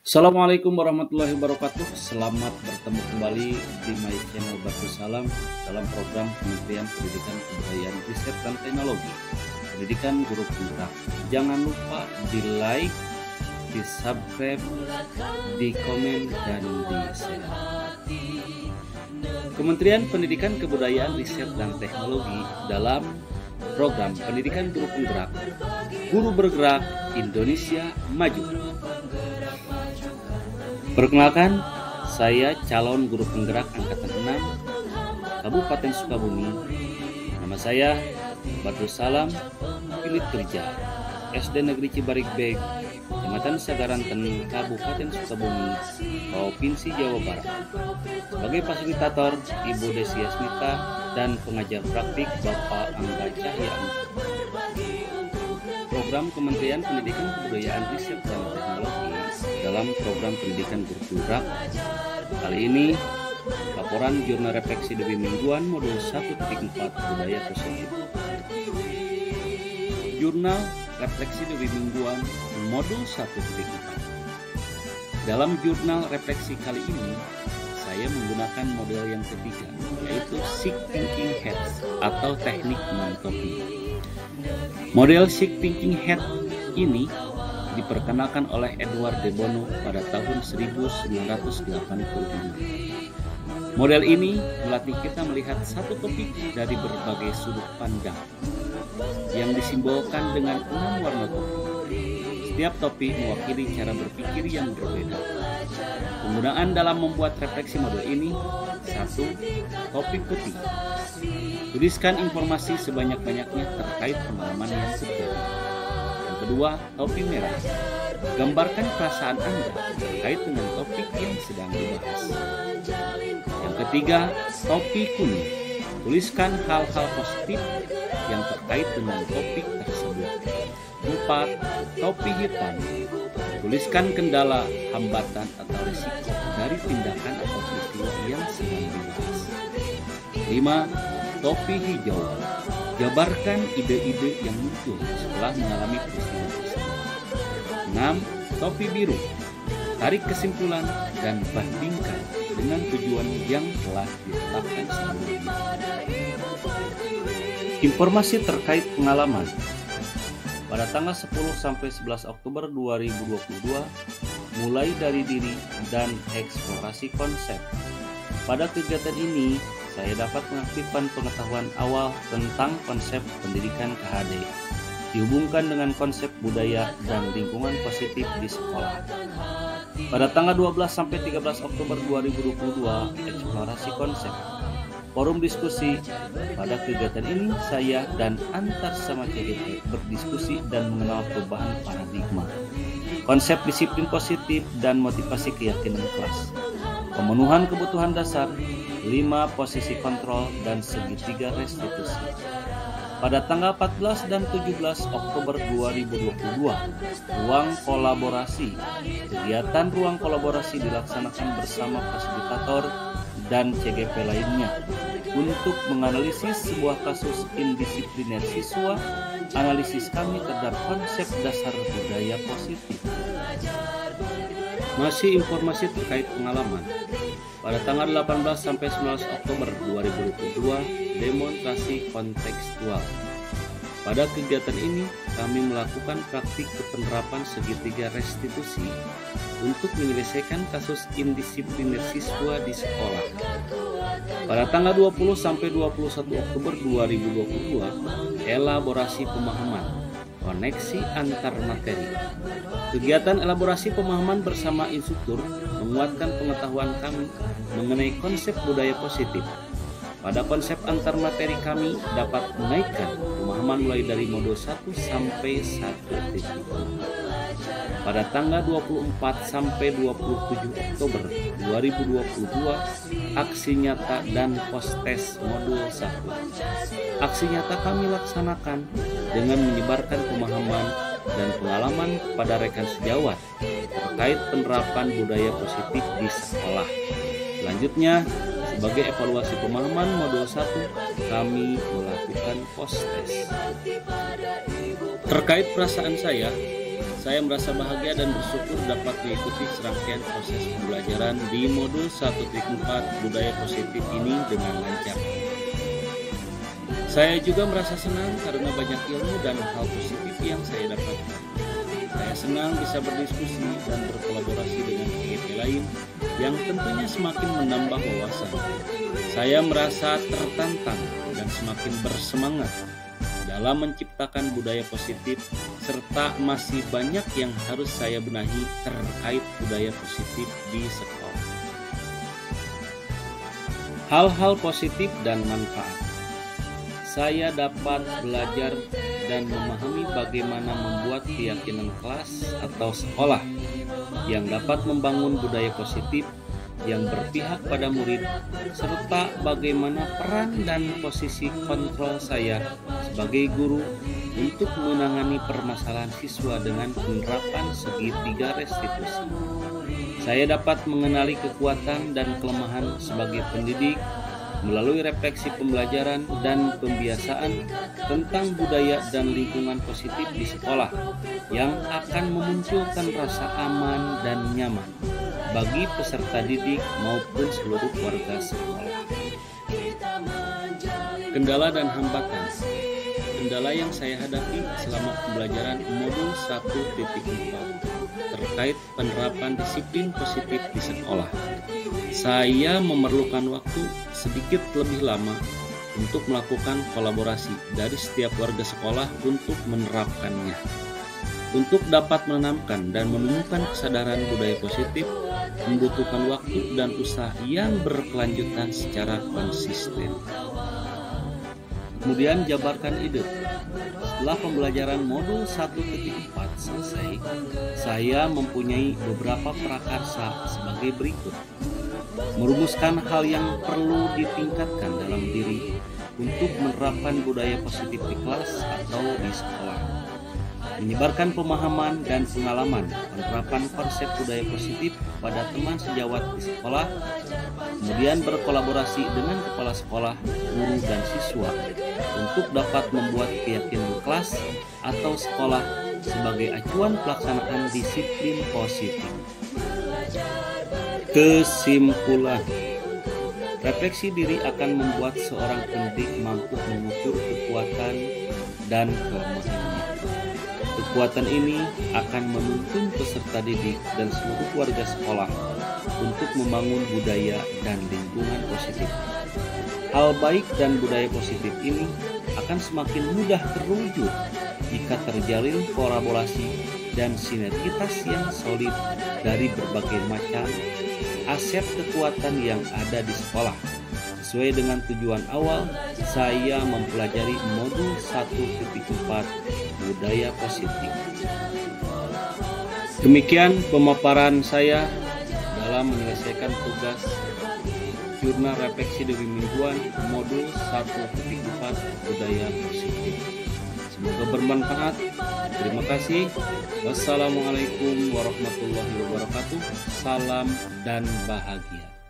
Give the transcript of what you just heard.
Assalamualaikum warahmatullahi wabarakatuh. Selamat bertemu kembali di my channel Batu Salam dalam program Kementerian Pendidikan Kebudayaan Riset dan Teknologi Pendidikan Guru Penggerak. Jangan lupa di like, di subscribe, di komen, dan di share. Kementerian Pendidikan Kebudayaan Riset dan Teknologi dalam program Pendidikan Guru Penggerak, Guru Bergerak Indonesia Maju. Perkenalkan, saya calon guru penggerak angkatan 6 Kabupaten Sukabumi. Nama saya Batu Salam, Pilih Kerja, SD Negeri Cibarikbek, Kecamatan Sagaranten, Kabupaten Sukabumi, Provinsi Jawa Barat. Sebagai fasilitator, Ibu Desi Asmita, dan pengajar praktik Bapak Angga Cahya. Program Kementerian Pendidikan Kebudayaan Riset dan Teknologi dalam program pendidikan guru penggerak. Kali ini laporan jurnal refleksi dewi mingguan modul 1.4 budaya positif. Jurnal refleksi dewi mingguan modul 1.4. Dalam jurnal refleksi kali ini saya menggunakan model yang ketiga, yaitu Sick Thinking Head atau teknik non-topi. Model Sick Thinking Head ini diperkenalkan oleh Edward de Bono pada tahun 1985. Model ini melatih kita melihat satu topik dari berbagai sudut pandang yang disimbolkan dengan 6 warna topi. Setiap topi mewakili cara berpikir yang berbeda. Penggunaan dalam membuat refleksi model ini: 1. Topi putih. Tuliskan informasi sebanyak-banyaknya terkait pengalaman yang terjadi. Yang kedua, topi merah. Gambarkan perasaan Anda terkait dengan topik yang sedang dibahas. Yang ketiga, topi kuning. Tuliskan hal-hal positif yang terkait dengan topik tersebut. 4. Topi hitam. Tuliskan kendala, hambatan, atau risiko dari tindakan atau peristiwa yang sedang dibahas. 5. Topi hijau. Jabarkan ide-ide yang muncul setelah mengalami peristiwa tersebut. 6. Topi biru. Tarik kesimpulan dan bandingkan dengan tujuan yang telah ditetapkan sebelumnya. Informasi terkait pengalaman. Pada tanggal 10 sampai 11 Oktober 2022, mulai dari diri dan eksplorasi konsep. Pada kegiatan ini, saya dapat mengaktifkan pengetahuan awal tentang konsep pendidikan KHD, dihubungkan dengan konsep budaya dan lingkungan positif di sekolah. Pada tanggal 12 sampai 13 Oktober 2022, eksplorasi konsep. Forum diskusi. Pada kegiatan ini, saya dan antar sesama CGP berdiskusi dan mengenal perubahan paradigma, konsep disiplin positif dan motivasi keyakinan kelas, pemenuhan kebutuhan dasar, 5 posisi kontrol, dan segitiga restitusi. Pada tanggal 14 dan 17 Oktober 2022, ruang kolaborasi. Kegiatan ruang kolaborasi dilaksanakan bersama fasilitator dan CGP lainnya untuk menganalisis sebuah kasus indisipliner siswa. Analisis kami terhadap konsep dasar budaya positif. Masih informasi terkait pengalaman. Pada tanggal 18 sampai 19 Oktober 2022, demonstrasi kontekstual. Pada kegiatan ini, kami melakukan praktik penerapan segitiga restitusi untuk menyelesaikan kasus indisipliner siswa di sekolah. Pada tanggal 20 sampai 21 Oktober 2022, elaborasi pemahaman, koneksi antar materi. Kegiatan elaborasi pemahaman bersama instruktur menguatkan pengetahuan kami mengenai konsep budaya positif. Pada konsep antar materi kami dapat menaikkan pemahaman mulai dari modul 1 sampai 1.5. Pada tanggal 24 sampai 27 Oktober 2022, aksi nyata dan post-tes modul 1. Aksi nyata kami laksanakan dengan menyebarkan pemahaman dan pengalaman kepada rekan sejawat terkait penerapan budaya positif di sekolah. Selanjutnya, sebagai evaluasi pemahaman modul 1, kami melakukan post-tes. Terkait perasaan saya Saya merasa bahagia dan bersyukur dapat mengikuti serangkaian proses pembelajaran di modul 1.4 budaya positif ini dengan lancar. Saya juga merasa senang karena banyak ilmu dan hal positif yang saya dapatkan. Saya senang bisa berdiskusi dan berkolaborasi dengan PGP lain yang tentunya semakin menambah wawasan. Saya merasa tertantang dan semakin bersemangat dalam menciptakan budaya positif, serta masih banyak yang harus saya benahi terkait budaya positif di sekolah. Hal-hal positif dan manfaat. Saya dapat belajar dan memahami bagaimana membuat keyakinan kelas atau sekolah yang dapat membangun budaya positif yang berpihak pada murid, serta bagaimana peran dan posisi kontrol saya sebagai guru untuk menangani permasalahan siswa dengan penerapan segitiga restitusi. Saya dapat mengenali kekuatan dan kelemahan sebagai pendidik melalui refleksi pembelajaran dan pembiasaan tentang budaya dan lingkungan positif di sekolah yang akan memunculkan rasa aman dan nyaman bagi peserta didik maupun seluruh warga sekolah. Kendala dan hambatan. Kendala yang saya hadapi selama pembelajaran modul 1.4 terkait penerapan disiplin positif di sekolah. Saya memerlukan waktu sedikit lebih lama untuk melakukan kolaborasi dari setiap warga sekolah untuk menerapkannya. Untuk dapat menanamkan dan menemukan kesadaran budaya positif membutuhkan waktu dan usaha yang berkelanjutan secara konsisten. Kemudian jabarkan ide. Setelah pembelajaran modul 1.4 selesai, saya mempunyai beberapa prakarsa sebagai berikut. Merumuskan hal yang perlu ditingkatkan dalam diri untuk menerapkan budaya positif di kelas atau di sekolah. Menyebarkan pemahaman dan pengalaman penerapan konsep budaya positif pada teman sejawat di sekolah, kemudian berkolaborasi dengan kepala sekolah, guru, dan siswa untuk dapat membuat keyakinan kelas atau sekolah sebagai acuan pelaksanaan disiplin positif. Kesimpulan, refleksi diri akan membuat seorang pendidik mampu mengukur kekuatan dan kelemahannya. Kekuatan ini akan menuntun peserta didik dan seluruh warga sekolah untuk membangun budaya dan lingkungan positif. Hal baik dan budaya positif ini akan semakin mudah terwujud jika terjalin kolaborasi dan sinergitas yang solid dari berbagai macam aset kekuatan yang ada di sekolah. Sesuai dengan tujuan awal, saya mempelajari modul 1.4 budaya positif. Demikian pemaparan saya dalam menyelesaikan tugas jurnal refleksi dewi mingguan modul 1.4 budaya positif. Semoga bermanfaat. Terima kasih. Wassalamualaikum warahmatullahi wabarakatuh. Salam dan bahagia.